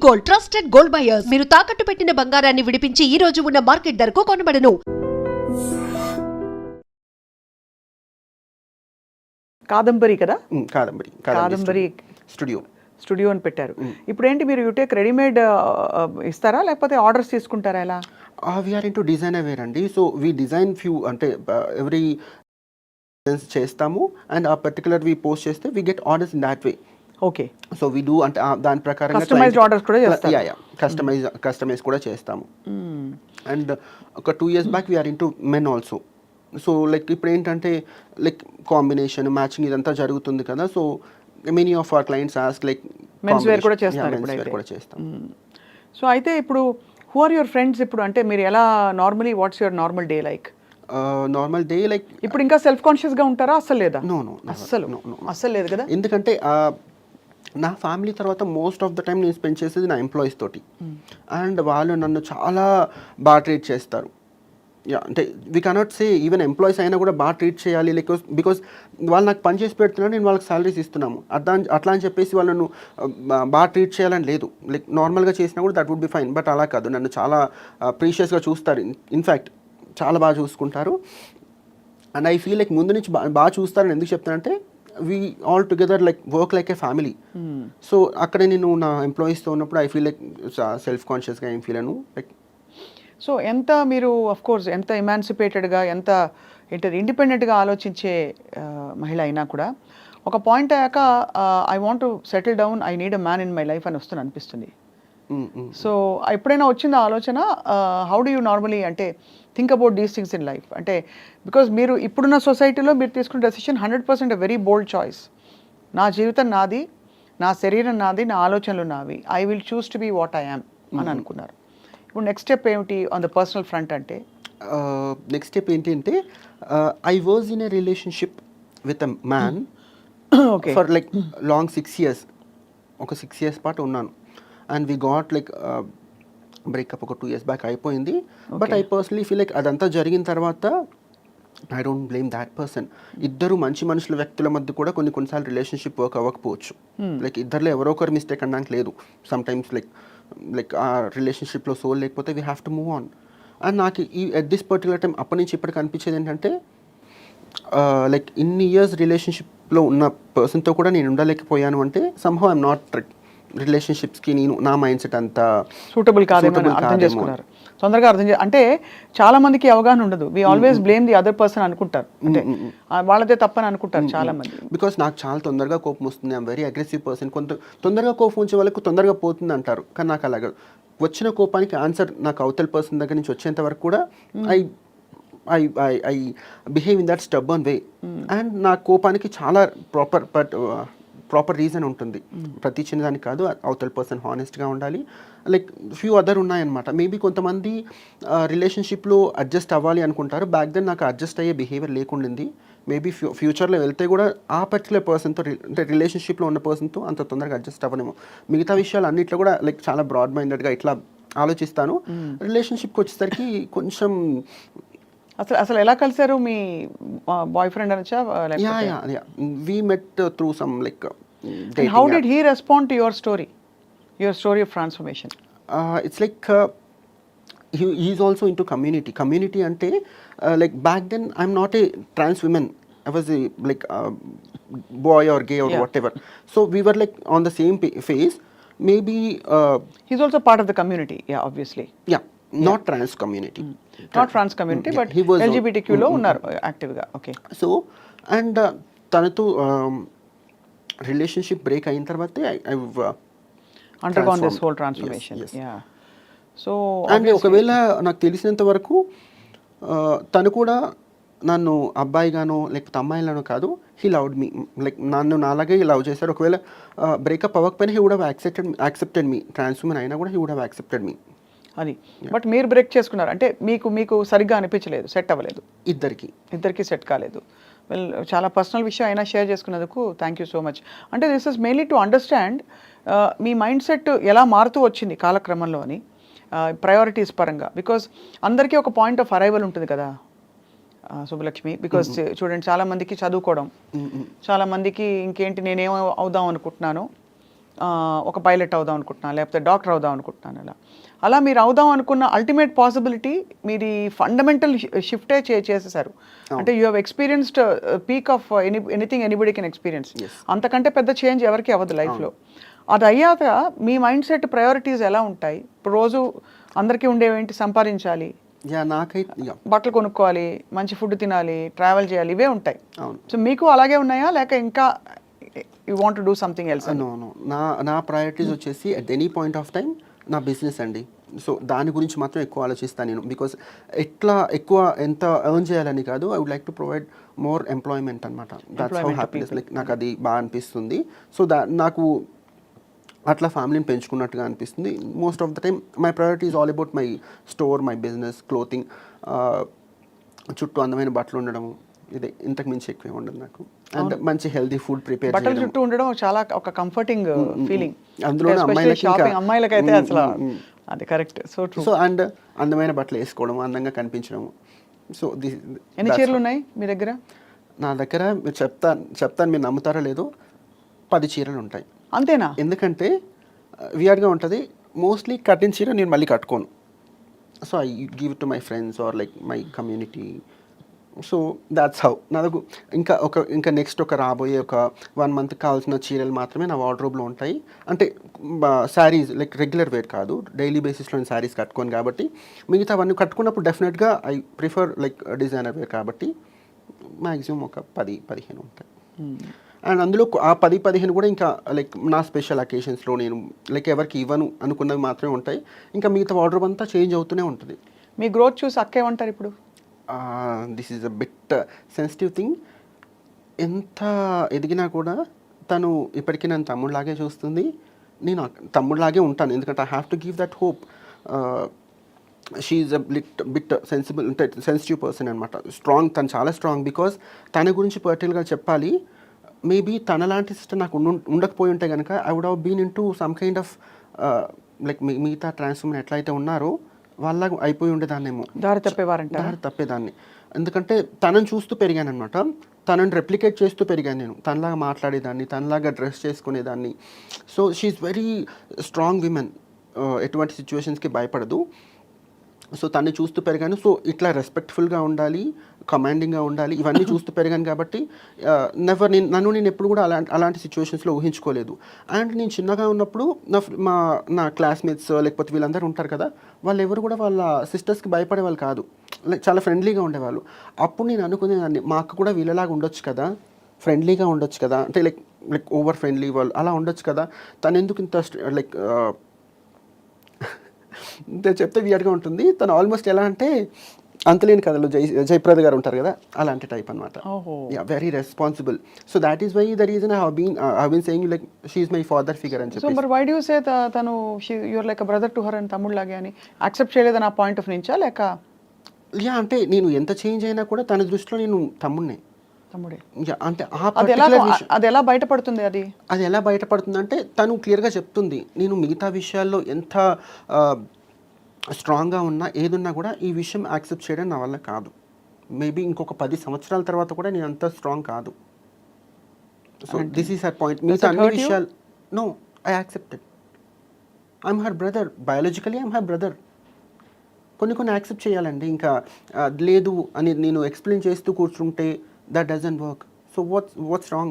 Gold, trusted gold buyers. మీరు తాకట్టు పెట్టిన బంగారాన్ని విడిపించి ఈ రోజు ఉన్న మార్కెట్ ధరకు కొనబడను. కాదంబరి కదా, కాదంబరి స్టూడియో అని పెట్టారు. ఇప్పుడు ఏంటి మీరు యూటేక్ రెడీమేడ్ ఇస్తారా లేకపోతే ఆర్డర్స్ తీసుకుంటారా ఎలా? వీఆర్ ఇంటూ డిజైన్ వేర్ అండి. సో వీ డిజైన్ ఫ్యూ అంటే ఎవ్రీ చేస్తాము అండ్ ఆ పర్టికులర్ వి పోస్ట్ చేస్తే we get orders in that way. Okay, so we do అంటే దాని ప్రకారంగా కస్టమైజ్డ్ ఆర్డర్స్ కూడా చేస్తారు. కస్టమైజ్ కూడా చేస్తాము. అండ్ ఒక 2 years back we're into men also. So like ఇప్పుడు ఏంటంటే లైక్ కాంబినేషన్ మ్యాచింగ్ ఇదంతా జరుగుతుంది కదా. So many of our clients ask like men's wear కూడా చేస్తారు. సో అయితే ఇప్పుడు హూ ఆర్ యువర్ ఫ్రెండ్స్ ఇప్పుడు? అంటే మీరు ఎలా normally what's your normal day like? Normal day like ఇప్పుడు ఇంకా సెల్ఫ్ కాన్షియస్గా ఉంటారా? అస్సలు లేదా? అస్సలు లేదు కదా. ఎందుకంటే నా ఫ్యామిలీ తర్వాత మోస్ట్ ఆఫ్ ద టైం నేను స్పెండ్ చేసేది నా ఎంప్లాయీస్ తోటి. అండ్ వాళ్ళు నన్ను చాలా బాగా ట్రీట్ చేస్తారు. అంటే we cannot say even employees అయినా కూడా బాగా ట్రీట్ చేయాలి లైక్ బికాస్ వాళ్ళు నాకు పని చేసి పెడుతున్నారు, నేను వాళ్ళకి సాలరీస్ ఇస్తున్నాము అట్లా అని చెప్పేసి వాళ్ళను బాగా ట్రీట్ చేయాలని లేదు. లైక్ నార్మల్గా చేసినా కూడా that would be fine. But అలా కాదు, నన్ను చాలా ప్రీషియస్గా చూస్తారు. ఇన్ఫ్యాక్ట్ చాలా బాగా చూసుకుంటారు. అండ్ ఐ ఫీల్ లైక్ ముందు నుంచి బాగా చూస్తారని ఎందుకు చెప్తానంటే we all together like work like A family. So అక్కడే నేను నా ఎంప్లాయీస్తో ఉన్నప్పుడు ఐ ఫీల్ లైక్ సెల్ఫ్ కాన్షియస్గా ఏం ఫీల్ అను లైక్. సో ఎంత మీరు అఫ్ కోర్స్ ఎంత ఎమాన్సిపేటెడ్గా ఎంత ఏంటది ఇండిపెండెంట్గా ఆలోచించే మహిళ అయినా కూడా ఒక పాయింట్ అయ్యాక I want to settle down, I need a man in my life అని వస్తుంది అనిపిస్తుంది. సో ఎప్పుడైనా వచ్చింది ఆలోచన? హౌ డూ యూ నార్మలీ అంటే think about these things in life? అంటే బికాజ్ మీరు ఇప్పుడున్న సొసైటీలో మీరు తీసుకున్న decision 100% a very bold choice. నా జీవితం నాది, నా శరీరం నాది, నా ఆలోచనలు నావి, I will choose to be what I am అని అనుకున్నారు. ఇప్పుడు నెక్స్ట్ స్టెప్ ఏమిటి ఆన్ ద పర్సనల్ ఫ్రంట్? అంటే నెక్స్ట్ స్టెప్ ఏంటి అంటే I was in a relationship with a man for like long 6 years. ఒక 6 years పాటు ఉన్నాను. And we got like breakup ఒక 2 years బ్యాక్ అయిపోయింది. But I personally feel like అదంతా జరిగిన తర్వాత I don't blame that person. ఇద్దరు మంచి మనుషుల వ్యక్తుల మధ్య కూడా కొన్నిసార్లు రిలేషన్షిప్ వర్క్ అవ్వకపోవచ్చు. లైక్ ఇద్దరులో ఎవరో ఒకరు మిస్టేక్ అనడానికి లేదు. సమ్ టైమ్స్ లైక్ ఆ రిలేషన్షిప్లో సోల్ లేకపోతే we have to move on. And నాకు ఈ ఎట్ దిస్ పర్టికులర్ టైం అప్పటి నుంచి ఇప్పటికి అనిపించేది ఏంటంటే లైక్ ఇన్ని ఇయర్స్ రిలేషన్షిప్లో ఉన్న పర్సన్తో కూడా నేను ఉండలేకపోయాను అంటే సమ్హౌ ఐఎమ్ నాట్ రిలేషన్షిప్స్కి నేను నా మైండ్ సెట్ అంతా సూటబుల్ కాదేమో అర్థం చేసుకున్నారు. తొందరగా అర్థం అంటే చాలా మందికి అవగాహన ఉండదు. We always blame the other person అనుకుంటారు, అంటే వాళ్ళదే తప్పని అనుకుంటారు చాలా మంది. బికాస్ నాకు చాలా తొందరగా కోపం వస్తుంది, ఐఎమ్ వెరీ అగ్రెసివ్ పర్సన్. తొందరగా కోపం వచ్చే వాళ్ళకు తొందరగా పోతుంది అంటారు, కానీ నాకు అలాగే వచ్చిన కోపానికి ఆన్సర్ నాకు అవతల పర్సన్ దగ్గర నుంచి వచ్చేంత వరకు కూడా I behave in that stubborn way. And నా కోపానికి చాలా ప్రాపర్ రీజన్ ఉంటుంది. ప్రతి చిన్నదానికి కాదు, అవతల పర్సన్ హానెస్ట్గా ఉండాలి. లైక్ ఫ్యూ అదర్ ఉన్నాయన్నమాట. మేబీ కొంతమంది రిలేషన్షిప్లో అడ్జస్ట్ అవ్వాలి అనుకుంటారు. బ్యాక్ దెన్ నాకు అడ్జస్ట్ అయ్యే బిహేవియర్ లేకుండింది. మేబీ ఫ్యూచర్లో వెళ్తే కూడా ఆ పర్టికులర్ పర్సన్తో అంటే రిలేషన్షిప్లో ఉన్న పర్సన్తో అంత తొందరగా అడ్జస్ట్ అవ్వనేమో. మిగతా విషయాలు అన్నిట్లో కూడా లైక్ చాలా బ్రాడ్ మైండెడ్గా ఇట్లా ఆలోచిస్తాను. రిలేషన్షిప్కి వచ్చేసరికి కొంచెం అసలు ఎలా కలిసారు? మీ బాయ్ ఫ్రెండ్ అనొచ్చా? We met through some like how did he respond to your story of transformation? It's like he's also into community అంటే like back then I'm not a trans woman, I was a like boy or gay or whatever, so we were like on the same phase. Maybe he's also part of the community, obviously, not trans community, not trans community, but he was LGBTQ లో ఉన్నారు active గా. Okay, so and తనతో relationship break అయిన తర్వాత I've undergone this whole transformation. Yeah. So and ఒకవేళ నాకు తెలిసినంత వరకు తను కూడా నన్ను అబ్బాయిగానో లేకపోతే అమ్మాయిగానో కాదు, హీ లవ్డ్ మీ, లైక్ నన్ను నాలాగే లవ్ చేశారు. ఒకవేళ బ్రేకప్ అవ్వకపోయినా he would have accepted me. Trans women అయినా కూడా he would have accepted me అది. బట్ మీరు బ్రేక్ చేసుకున్నారు అంటే మీకు సరిగ్గా అనిపించలేదు, సెట్ అవ్వలేదు, ఇద్దరికి సెట్ కాలేదు. వెల్, చాలా పర్సనల్ విషయం అయినా షేర్ చేసుకున్నందుకు థ్యాంక్ యూ సో మచ్. అంటే this is mainly to understand me mind set ఎలా మారుతూ వచ్చింది కాలక్రమంలో అని, ప్రయారిటీస్ పరంగా. బికాజ్ అందరికీ ఒక పాయింట్ ఆఫ్ అరైవల్ ఉంటుంది కదా శుభలక్ష్మి. బికాజ్ చూడండి, చాలామందికి చదువుకోవడం, చాలామందికి ఇంకేంటి నేనేం అవుదాం అనుకుంటున్నాను, ఒక పైలట్ అవుదాం అనుకుంటున్నాను, లేకపోతే డాక్టర్ అవుదాం అనుకుంటున్నాను, అలా మీరు అవుదాం అనుకున్న అల్టిమేట్ పాసిబిలిటీ మీరు ఈ ఫండమెంటల్ షిఫ్టే చేసేసారు. అంటే you have experienced peak of anything anybody can experience. అంతకంటే పెద్ద చేంజ్ ఎవరికి అవ్వదు లైఫ్లో. అది అయ్యాక మీ మైండ్ సెట్ ప్రయారిటీస్ ఎలా ఉంటాయి? ఇప్పుడు రోజు అందరికీ ఉండేవేంటి? సంపాదించాలి, నాకైతే బట్టలు కొనుక్కోవాలి, మంచి ఫుడ్ తినాలి, ట్రావెల్ చేయాలి, ఇవే ఉంటాయి. సో మీకు అలాగే ఉన్నాయా, లేక ఇంకా you want to do something else? No నా ప్రయారిటీస్ వచ్చేసి at any point of time నా బిజినెస్ అండి. సో దాని గురించి మాత్రం ఎక్కువ ఆలోచిస్తాను నేను. బికాస్ ఎక్కువ ఎంత ఎర్న్ చేయాలని కాదు, I would like to provide more employment అనమాట. That's how happiness. లైక్ నాకు అది బాగా అనిపిస్తుంది. సో నాకు అట్లా ఫ్యామిలీని పెంచుకున్నట్టుగా అనిపిస్తుంది. Most of the time my priority is all about my store, my business, clothing, చుట్టూ అందమైన బట్టలు ఉండడము, ఇదే. ఇంతకు మించి ఎక్కువ ఉండదు నాకు. అండ్ మంచి హెల్దీ ఫుడ్ ప్రిపేర్ బట్టల చుట్టూ ఉండడం చాలా ఒక కంఫర్టింగ్ ఫీలింగ్. అందులో అమ్మాయిలకైతే అసలు అది correct. So true. So and అందమైన బట్టలు వేసుకోవడం, అందంగా కనిపించడము. సో ఎన్ని చీరలు ఉన్నాయి మీ దగ్గర? నా దగ్గర మీరు చెప్తాను మీరు నమ్ముతారో లేదో, 10 చీరలు ఉంటాయి. అంతేనా? ఎందుకంటే వియర్డ్గా ఉంటుంది. మోస్ట్లీ కట్టిన చీర నేను మళ్ళీ కట్టుకోను. So I give to my friends or like my community. So that's how. నాకు ఇంకా నెక్స్ట్ రాబోయే ఒక 1 month కావాల్సిన చీరలు మాత్రమే నా వార్డ్రోబ్లో ఉంటాయి. అంటే శారీస్ లైక్ రెగ్యులర్ వేర్ కాదు, డైలీ బేసిస్లో నేను శారీస్ కట్టుకోను కాబట్టి మిగతా అవన్నీ కట్టుకున్నప్పుడు డెఫినెట్గా I prefer like designer wear కాబట్టి మ్యాక్సిమం ఒక 10-15 ఉంటాయి. అండ్ అందులో ఆ 10-15 కూడా ఇంకా లైక్ నా స్పెషల్ అకేషన్స్లో నేను లైక్ ఎవరికి ఇవ్వను అనుకున్నవి మాత్రమే ఉంటాయి. ఇంకా మిగతా వార్డ్రోబ్ అంతా చేంజ్ అవుతూనే ఉంటుంది. మీ గ్రోత్ చూసి అక్క ఏమంటారు ఇప్పుడు? This is a bit sensitive thing. ఎంత ఎదిగినా కూడా తను ఇప్పటికీ నన్ను తమ్ముడిలాగే చూస్తుంది. నేను తమ్ముడిలాగే ఉంటాను, ఎందుకంటే I have to give that hope. She's a bit sensitive person అనమాట. స్ట్రాంగ్, తను చాలా స్ట్రాంగ్. బికాజ్ తన గురించి పర్టికులర్గా చెప్పాలి, మేబీ తనలాంటి సిస్టర్ నాకు ఉండకపోయి ఉంటే కనుక I would have been into some kind of like మిగతా ట్రాన్స్ఫర్మేషన్ ఎట్లయితే ఉన్నారో వాళ్ళ అయిపోయి ఉండేదాన్నేమో, దారి తప్పేదాన్ని. ఎందుకంటే తనని చూస్తూ పెరిగాను అనమాట. తనని రెప్లికేట్ చేస్తూ పెరిగాను నేను. తనలాగా మాట్లాడేదాన్ని, తనలాగా డ్రెస్ చేసుకునేదాన్ని. So she's very strong women, ఎటువంటి సిచ్యువేషన్స్కి భయపడదు. సో తన్ని చూస్తూ పెరిగాను. సో ఇట్లా రెస్పెక్ట్ఫుల్గా ఉండాలి, కమాండింగ్గా ఉండాలి, ఇవన్నీ చూస్తూ పెరిగాను కాబట్టి నన్ను నేను ఎప్పుడు కూడా అలాంటి సిచ్యువేషన్స్లో ఊహించుకోలేదు. అండ్ నేను చిన్నగా ఉన్నప్పుడు నా క్లాస్మేట్స్ లేకపోతే వీళ్ళందరూ ఉంటారు కదా, వాళ్ళు ఎవరు కూడా వాళ్ళ సిస్టర్స్కి భయపడేవాళ్ళు కాదు, లైక్ చాలా ఫ్రెండ్లీగా ఉండేవాళ్ళు. అప్పుడు నేను అనుకునేదాన్ని, మా అక్క కూడా వీళ్ళలాగా ఉండొచ్చు కదా, ఫ్రెండ్లీగా ఉండొచ్చు కదా, అంటే లైక్ ఓవర్ ఫ్రెండ్లీ వాళ్ళు అలా ఉండొచ్చు కదా, తను ఎందుకు ఇంత లైక్ చెప్తే వియర్డ్గా ఉంటుంది. తను ఆల్మోస్ట్ ఎలా అంటే అంతలేని కథలు జయప్రద గారు ఉంటారు కదా, అలాంటి టైప్ అనమాట. Very responsible. So that is why the reason I have been saying like she is my father figure అని చెప్పి. సో మరి వై డు యు సే తను your like brother to her అని, తమ్ముళ్ళలాగే అని యాక్సెప్ట్ చేయలేదని ఆ పాయింట్ ఆఫ్ నుంచా, లేక? యా, అంటే నేను ఎంత చేంజ్ అయినా కూడా తన దృష్టిలో నేను తమ్ముడే. అంటే అది ఎలా బయటపడుతుంది? అది ఎలా బయటపడుతుంది అంటే తను క్లియర్గా చెప్తుంది, నేను మిగతా విషయాల్లో ఎంత స్ట్రాంగ్గా ఉన్నా ఏదున్నా కూడా ఈ విషయం యాక్సెప్ట్ చేయడం నా వల్ల కాదు. మేబీ ఇంకొక 10 సంవత్సరాల తర్వాత కూడా నేను అంత స్ట్రాంగ్ కాదు. So this is her point. మిగతా అన్ని విషయాలు no, I accepted. I'm her brother, biologically I'm her brother. కొన్ని యాక్సెప్ట్ చేయాలండి. ఇంకా లేదు అని నేను ఎక్స్ప్లెయిన్ చేస్తూ కూర్చుంటే that doesn't work. So what's wrong?